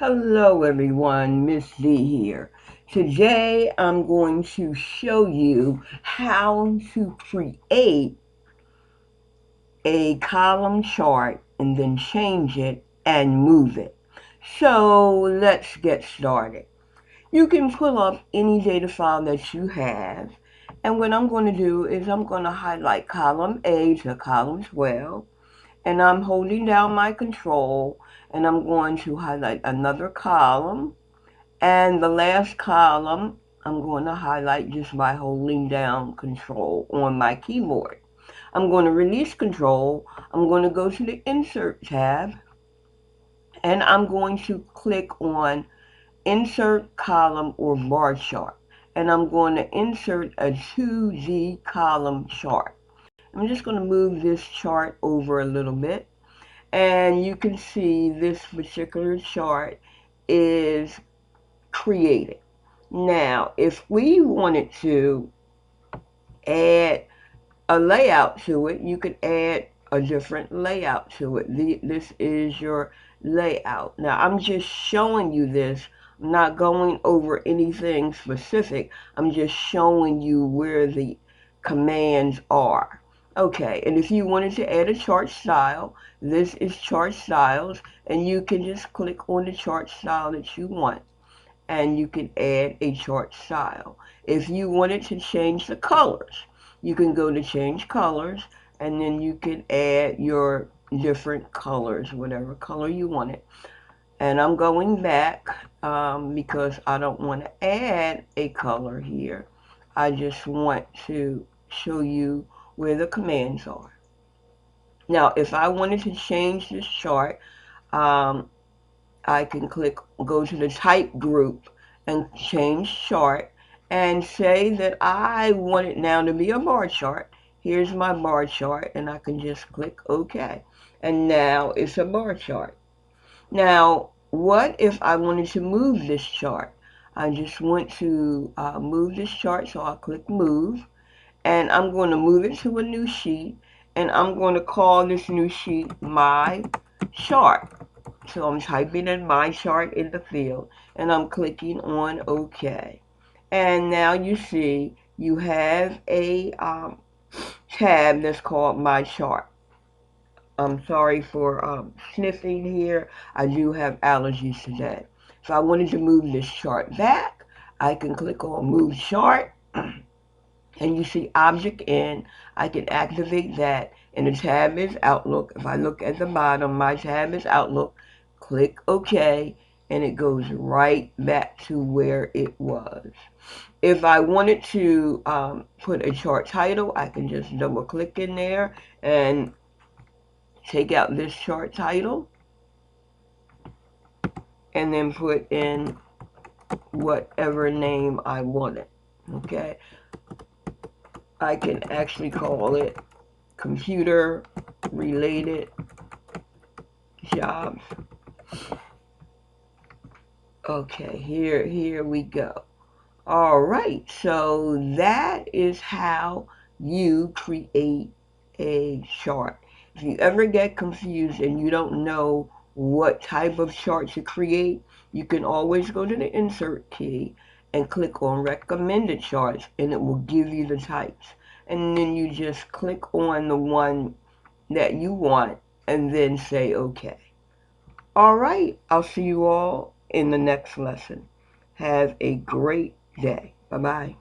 Hello everyone, Miss Z here. Today I'm going to show you how to create a column chart and then change it and move it. So let's get started. You can pull up any data file that you have, and what I'm going to do is I'm going to highlight column A to column 12, and I'm holding down my control, and I'm going to highlight another column. And the last column, I'm going to highlight just by holding down control on my keyboard. I'm going to release control. I'm going to go to the Insert tab, and I'm going to click on Insert Column or Bar Chart. And I'm going to insert a 2D column chart. I'm just going to move this chart over a little bit. And you can see this particular chart is created. Now, if we wanted to add a layout to it, you could add a different layout to it. This is your layout. Now, I'm just showing you this. I'm not going over anything specific. I'm just showing you where the commands are. Okay, and if you wanted to add a chart style, this is chart styles, and you can just click on the chart style that you want, and you can add a chart style. If you wanted to change the colors, you can go to change colors, and then you can add your different colors, whatever color you want it. And I'm going back because I don't want to add a color here. I just want to show you where the commands are. Now, if I wanted to change this chart, um, I can go to the type group and change chart and say that I want it now to be a bar chart. Here's my bar chart, and I can just click OK. And now it's a bar chart. Now, what if I wanted to move this chart? I just want to move this chart, so I'll click move, and I'm going to move it to a new sheet, and I'm going to call this new sheet my chart. So I'm typing in my chart in the field, and I'm clicking on OK. And now you see you have a tab that's called my chart. I'm sorry for sniffing here. I do have allergies today. So I wanted to move this chart back. I can click on move chart, and you see object in. I can activate that, and the tab is Outlook. If I look at the bottom, my tab is Outlook. Click OK, and it goes right back to where it was. If I wanted to put a chart title, I can just double click in there and take out this chart title, and then put in whatever name I wanted. Okay, I can actually call it computer related jobs. Okay, here we go. All right, so that is how you create a chart. If you ever get confused and you don't know what type of chart to create, you can always go to the insert key and click on recommended charts, and it will give you the types. And then you just click on the one that you want and then say OK. All right, I'll see you all in the next lesson. Have a great day. Bye-bye.